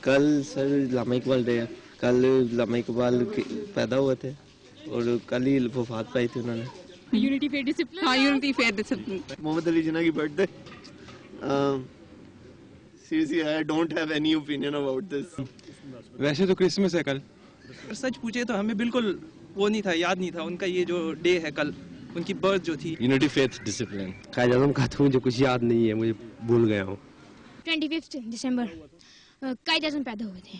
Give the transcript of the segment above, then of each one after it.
कल sir Lama Iqbal day है। कल लामा इकबाल पैदा हुए थे और कल ही वफात पाई थी उन्होंने। Unity fair discipline. हाँ, unity fair discipline. Mohammad Ali Jinnah की birthday. Seriously I don't have any opinion about this. वैसे तो क्रिसमस है कल, पर सच पूछे तो हमें बिल्कुल वो नहीं था, याद नहीं था उनका ये जो डे है कल, उनकी बर्थ जो थी। Unity faith discipline. Quaid Azam का तो मुझे कुछ याद नहीं है, मुझे भूल गया हूँ। 25 दिसंबर कायद आज़म पैदा हुए थे,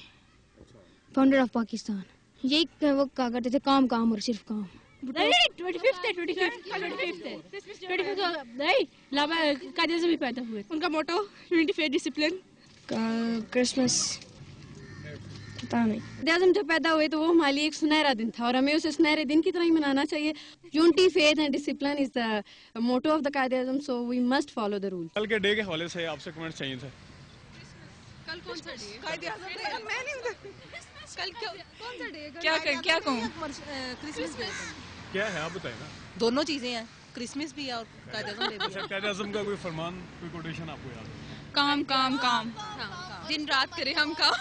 फाउंडर ऑफ पाकिस्तान। यही वो कहा करते थे, काम काम और सिर्फ काम। नहीं, 25 नहीं, लामा कायद आज़म भी पैदा हुए। उनका मोटो यूनिटी फेयर डिसिप्लिन। क्रिसमस पता नहीं। कायद आज़म जब पैदा हुए तो वो हमारे लिए एक सुनहरा दिन था और हमें उसे सुनहरे दिन की तरह ही मनाना चाहिए। Unity faith and discipline is the motto of the Quaid Azam, so we must follow the rule. कल के डे के हवाले से आपसे कमेंट चाहिए थे। कल कौन सा डे? कायद आज़म। मैं नहीं, कल कौन सा डे? क्या कहूँ? Christmas day. क्या है आप बताइए ना। दोनों चीजें हैं, क्रिसमस भी है और कायद आज़म डे भी। अच्छा, कायद आज़म का कोई फरमान, कोई कोटेशन आपको याद है? काम काम काम, दिन रात करें हम काम।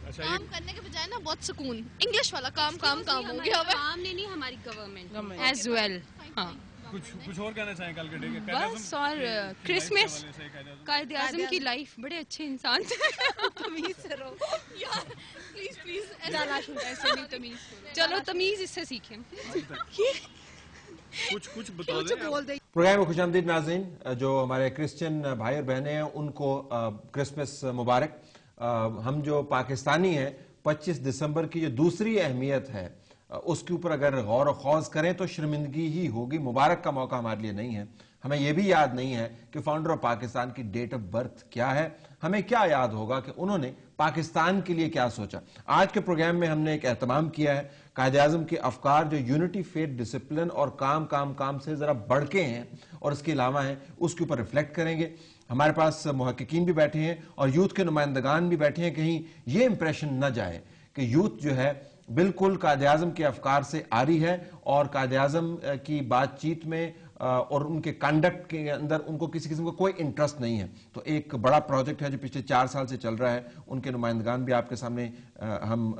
अच्छा, काम करने के बजाय ना बहुत सुकून, इंग्लिश वाला काम काम काम हो गया। काम नहीं, हमारी गवर्नमेंट एज वेल। हाँ, कुछ और कहना चाहें कल के डे के? बस और क्रिसमस, कायद आज़म की लाइफ, बड़े अच्छे इंसान थे। तमीज से रहो यार, प्लीज ऐसे नहीं तमीज। चलो तमीज इससे सीखें। कुछ बता दें। प्रोग्राम में खुशामदीद नाज़रीन। जो हमारे क्रिश्चियन भाई और बहनें हैं उनको क्रिसमस मुबारक। हम जो पाकिस्तानी हैं, 25 दिसंबर की जो दूसरी अहमियत है उसके ऊपर अगर गौर और खौज करें तो शर्मिंदगी ही होगी। मुबारक का मौका हमारे लिए नहीं है। हमें यह भी याद नहीं है कि फाउंडर ऑफ पाकिस्तान की डेट ऑफ बर्थ क्या है। हमें क्या याद होगा कि उन्होंने पाकिस्तान के लिए क्या सोचा। आज के प्रोग्राम में हमने एक एहतमाम किया है कायद आज़म के अफकार जो यूनिटी फेथ डिसिप्लिन और काम काम काम से जरा बढ़ के हैं और इसके अलावा हैं, उसके ऊपर रिफ्लेक्ट करेंगे। हमारे पास मुहक्किकीन भी बैठे हैं और यूथ के नुमाइंदगान भी बैठे हैं। कहीं ये इंप्रेशन न जाए कि यूथ जो है बिल्कुल कायद आज़म के अफकार से आरी है और कायद आज़म की बातचीत में और उनके कंडक्ट के अंदर उनको किसी किस्म का कोई इंटरेस्ट नहीं है। तो एक बड़ा प्रोजेक्ट है जो पिछले 4 साल से चल रहा है, उनके नुमाइंदगान भी आपके सामने हम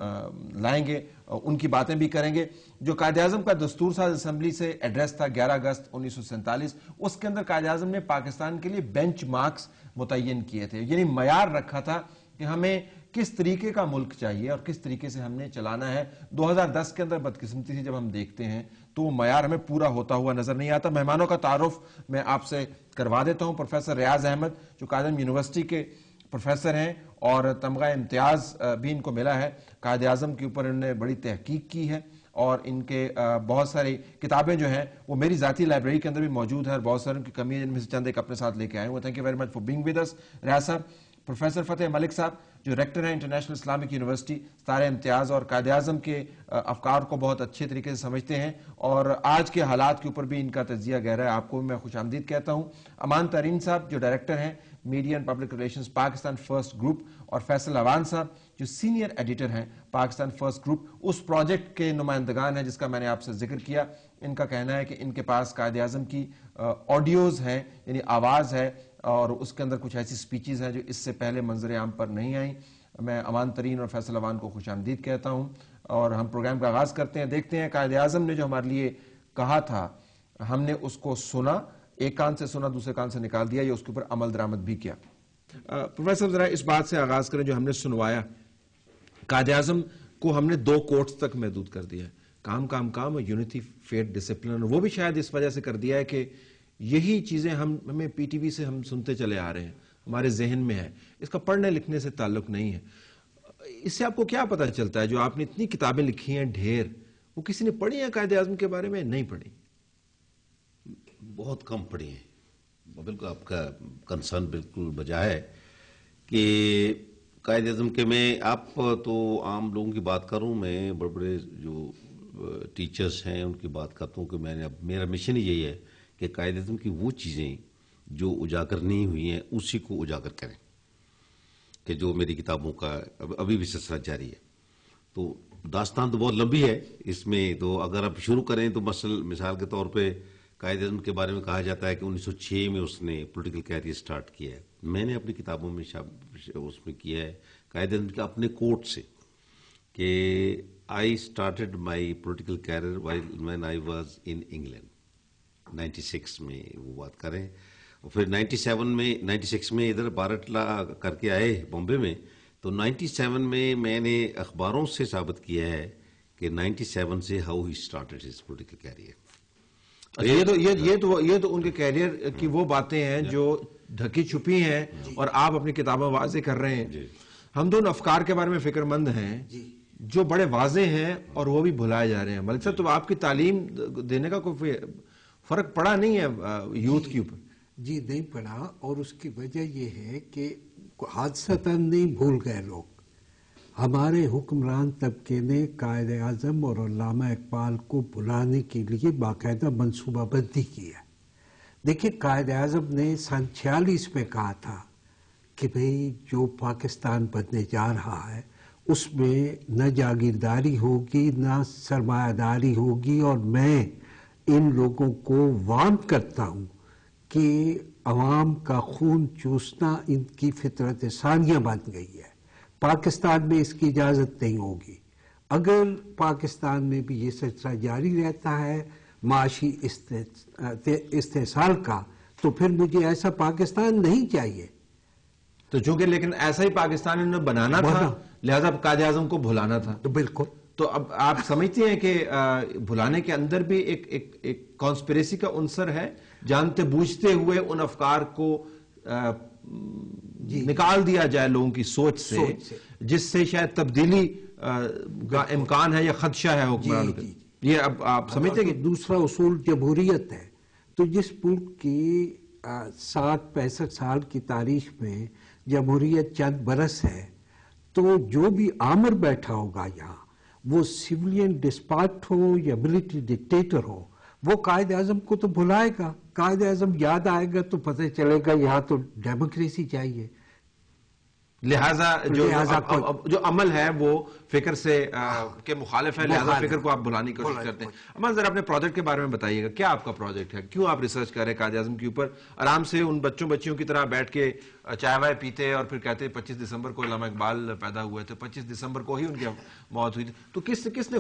लाएंगे, उनकी बातें भी करेंगे। जो कायद आज़म का दस्तूर साज असम्बली से एड्रेस था 11 अगस्त 1947, उसके अंदर कायद आज़म ने पाकिस्तान के लिए बेंच मार्क्स मुतय्यन किए थे, यानी मयार रखा था कि हमें किस तरीके का मुल्क चाहिए और किस तरीके से हमने चलाना है। 2010 के अंदर बदकिस्मती से जब हम देखते हैं तो वो मयार हमें पूरा होता हुआ नजर नहीं आता। मेहमानों का तारुफ मैं आपसे करवा देता हूं। प्रोफेसर रियाज अहमद जो कायद यूनिवर्सिटी के प्रोफेसर हैं और तमगा इम्तियाज भी इनको मिला है। कायद आज़म के ऊपर इन्होंने बड़ी तहकीक की है और इनके बहुत सारी किताबें जो हैं वो मेरी ज़ाती लाइब्रेरी के अंदर भी मौजूद है और बहुत सारी उनकी कमी है जिनमें से चंद एक अपने साथ लेके आए हुए। Thank you very much for being with us Riaz साहब। प्रोफेसर फतेह मलिक साहब जो रेक्टर हैं इंटरनेशनल इस्लामिक यूनिवर्सिटी, सितारे इम्तियाज़ और कायद आज़म के अफकार को बहुत अच्छे तरीके से समझते हैं और आज के हालात के ऊपर भी इनका तजिया गहरा है। आपको भी मैं खुशामदीद कहता हूँ। अमान तरीन साहब जो डायरेक्टर हैं media and public relations Pakistan first group और फैसल अवान साहब जो सीनियर एडिटर हैं पाकिस्तान फर्स्ट ग्रुप, उस प्रोजेक्ट के नुमाइंदगान हैं जिसका मैंने आपसे जिक्र किया। इनका कहना है कि इनके पास कायद आज़म की ऑडियोज़ हैं, यानी आवाज़ है और उसके अंदर कुछ ऐसी स्पीचेस हैं जो इससे पहले मंजर आम पर नहीं आई। मैं अमान तरीन और फैसल अवान को खुशामदीद कहता हूँ और हम प्रोग्राम का आगाज़ करते हैं। देखते हैं कायद आज़म ने जो हमारे लिए कहा था हमने उसको सुना, एक कान से सुना दूसरे कान से निकाल दिया, या उसके ऊपर अमल दरामद भी किया। प्रोफेसर जरा इस बात से आगाज़ करें जो हमने सुनवाया। कायद आज़म को हमने 2 कोट्स तक महदूद कर दिया है, काम काम काम और यूनिटी फेथ डिसिप्लिन। वो भी शायद इस वजह से कर दिया है कि यही चीजें हमें पीटीवी से हम सुनते चले आ रहे हैं, हमारे जहन में है, इसका पढ़ने लिखने से ताल्लुक नहीं है। इससे आपको क्या पता चलता है जो आपने इतनी किताबें लिखी हैं ढेर, वो किसी ने पढ़ी है कायद आज़म के बारे में? नहीं पढ़ी, बहुत कम पढ़ी है। बिल्कुल आपका कंसर्न बिल्कुल बजा है कि कायद आज़म के मैं आप तो आम लोगों की बात करूं, मैं बड़े बड़े जो टीचर्स हैं उनकी बात करता हूं कि मैंने अब मेरा मिशन ही यही है कि कायद आज़म की वो चीज़ें जो उजागर नहीं हुई हैं उसी को उजागर करें, कि जो मेरी किताबों का अभी भी सिलसिला जारी है। तो दास्तान तो बहुत लंबी है इसमें, तो अगर आप शुरू करें तो मिसाल के तौर पे कायद आज़म के बारे में कहा जाता है कि 1906 में उसने पॉलिटिकल कैरियर स्टार्ट किया है। میں نے اپنی کتابوں میں اس میں کیا ہے قائد اعظم کے اپنے کوٹ سے کہ I started my political career when I was in England 96 میں وہ بات کریں، اور پھر 96 میں ادھر بارٹلا کر کے آئے بامبے میں، تو 97 میں نے اخباروں سے ثابت کیا ہے کہ 97 سے how he started his political career. یہ تو ان کے کیریئر کی وہ باتیں ہیں جو ڈھکی چھپی ہیں اور آپ اپنی کتابیں واضح کر رہے ہیں. ہم دونوں افکار کے بارے میں فکر مند ہیں جو بڑے واضح ہیں اور وہ بھی بھلائے جا رہے ہیں. ملک صاحب، تو آپ کی تعلیم دینے کا کوئی فرق پڑا نہیں ہے یوتھ کے اوپر؟ جی نہیں پڑا، اور اس کی وجہ یہ ہے کہ حادثتاً نہیں بھول گئے لوگ. ہمارے حکمران طبقے نے قائد اعظم اور علامہ اقبال کو بلانے کے لیے باقاعدہ منصوبہ بندی کی ہے. دیکھیں، قائد اعظم نے سن 46 میں کہا تھا کہ بھئی جو پاکستان بننے جا رہا ہے اس میں نہ جاگیرداری ہوگی نہ سرمایہ داری ہوگی، اور میں ان لوگوں کو وارن کرتا ہوں کہ عوام کا خون چوسنا ان کی فطرت ثانیہ بن گئی ہے. پاکستان میں اس کی اجازت نہیں ہوگی. اگر پاکستان میں بھی یہ سلسلہ جاری رہتا ہے معاشی استحصال کا، تو پھر مجھے ایسا پاکستان نہیں چاہیے. تو چونکہ لیکن ایسا ہی پاکستان انہوں نے بنانا تھا، لہذا قائد اعظم کو بھلانا تھا. تو بالکل. تو اب آپ سمجھتے ہیں کہ بھلانے کے اندر بھی ایک کانسپریسی کا عنصر ہے، جانتے بوجھتے ہوئے ان افکار کو نکال دیا جائے لوگوں کی سوچ سے، جس سے شاید تبدیلی کا امکان ہے یا خدشہ ہے حکمرانوں کے. یہ اب آپ سمجھتے ہیں کہ دوسرا اصول جمہوریت ہے. تو جس ملک کی 65 سال کی تاریخ میں جمہوریت چند برس ہے، تو جو بھی آمر بیٹھا ہوگا یہاں، وہ سویلین ڈسپاٹ ہو یا ملٹری ڈکٹیٹر ہو، وہ قائد اعظم کو تو بھلائے گا. قائد اعظم یاد آئے گا تو پتہ چلے گا یہاں تو ڈیموکریسی چاہیے. لہٰذا جو عمل ہے وہ فکر سے کے مخالف ہے، لہٰذا فکر کو آپ بھلانے کی کوشش کرتے ہیں. اما ذرا اپنے پروجیکٹ کے بارے میں بتائیے گا، کیا آپ کا پروجیکٹ ہے؟ کیوں آپ ریسرچ کر رہے ہیں قائد اعظم کے اوپر؟ آرام سے ان بچیوں کی طرح بیٹھ کے چائے وائے پیتے اور پھر کہتے 25 دسمبر کو علامہ اقبال پیدا ہوئے تھے، 25 دسمبر کو ہی ان کی موت ہوئی تھی. تو کس نے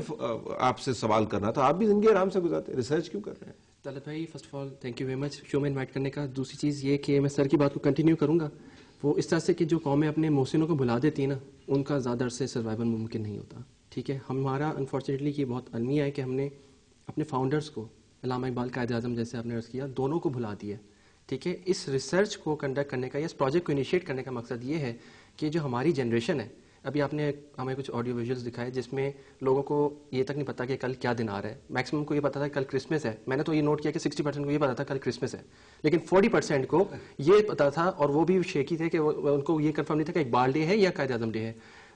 آپ سے سوال کرنا تھا؟ آپ بھی زندگی آرام سے گزارتے، ریسرچ کیوں کر رہے ہیں؟ طلعت بھائی، first of all thank you very much show میں انوائٹ کرنے کا. دوسری چیز یہ کہ میں سر کی بات کو کنٹینیو کروں گا. وہ اس طرح سے کہ جو قومیں اپنے محسنوں کو بھلا دیتی ہیں نا، ان کا زیادہ عرصے سروائیول ممکن نہیں ہوتا. ٹھیک ہے، ہمارا انفارچونیٹلی یہ بہت المیہ ہے کہ ہم نے اپنے فاؤنڈرز کو، علامہ اقبال، قائد اعظم جیسے آپ نے عرض کیا، دونوں کو بھلا دیا. ٹھیک ہے، اس ریسرچ کو کنڈکٹ کرنے کا یا اس پروجیکٹ کو انیشیٹ کرنے کا مقصد یہ ہے کہ جو ہماری جنریشن ہے، ابھی آپ نے ہمیں کچھ آڈیو ویژولز دکھائے جس میں لوگوں کو یہ تک نہیں پتا کہ کل کیا دن آ رہا ہے. میکسیمم کو یہ پتا تھا کل کرسمس ہے. میں نے تو یہ نوٹ کیا کہ 60% کو یہ پتا تھا کل کرسمس ہے، لیکن 40% کو یہ پتا تھا، اور وہ بھی شیکی تھے کہ ان کو یہ کنفرم نہیں تھا کہ اقبال ڈے ہے یا قائد اعظم ڈے ہے.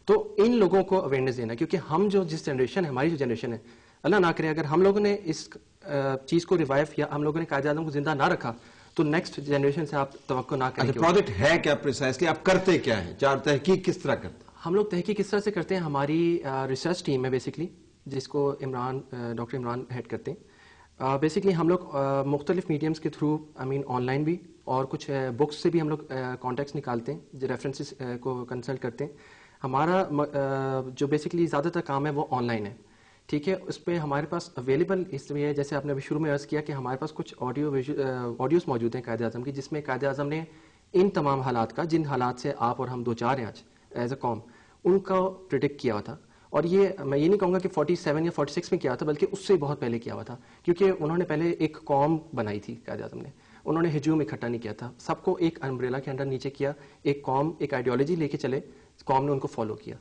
تو ان لوگوں کو اویئرنیس دینا، کیونکہ ہم جس جنریشن ہے، ہماری جو جنریشن ہے، اللہ نہ کرے اگر ہم لوگوں نے اس چیز کو ریوائیو یا ہم لوگوں نے قائد اعظم کو زندہ نہ رکھا تو نیکسٹ جنریشن سے آپ توقع نہ کریں. پروجیکٹ ہے کیا پریسائسلی؟ آپ کرتے کیا ہے؟ چار تحقیق کس طرح کرتے ہیں؟ ہم لوگ تحقیق کس طرح سے کرتے ہیں؟ ہماری ریسرچ ٹیم ہے بیسکلی، جس کو ڈاکٹر عمران ہیڈ کرتے ہیں. بیسکلی ہم لوگ مختلف میڈیمز کے تھرو، آن لائن بھی اور کچھ بکس سے بھی ہم لوگ کانٹیکٹس نکالتے ہیں، جو ریفرنسز کو کنسلٹ کرتے ہیں. ہمارا جو بیسکلی زیادہ تر کام ہے وہ آن لائن ہے. ٹھیک ہے، اس پہ ہمارے پاس اویلیبل اس لیے، جیسے آپ نے ابھی شروع میں عرض کیا کہ ہمارے پاس کچھ آڈیوز موجود ہیں قائد اعظم کی، جس میں قائد اعظم نے ان تمام حالات کا، جن حالات سے آپ اور ہم دو چار ہیں آج ایز اے قوم، ان کا پریڈکٹ کیا ہوا تھا. اور یہ میں یہ نہیں کہوں گا کہ 47 یا 46 میں کیا تھا، بلکہ اس سے بہت پہلے کیا ہوا تھا، کیونکہ انہوں نے پہلے ایک قوم بنائی تھی قائد اعظم نے. انہوں نے ہجوم اکٹھا نہیں کیا تھا، سب کو ایک امبریلا کے انڈر نیچے کیا، ایک قوم، ایک آئیڈیالوجی لے کے چلے، قوم نے ان کو فالو کیا.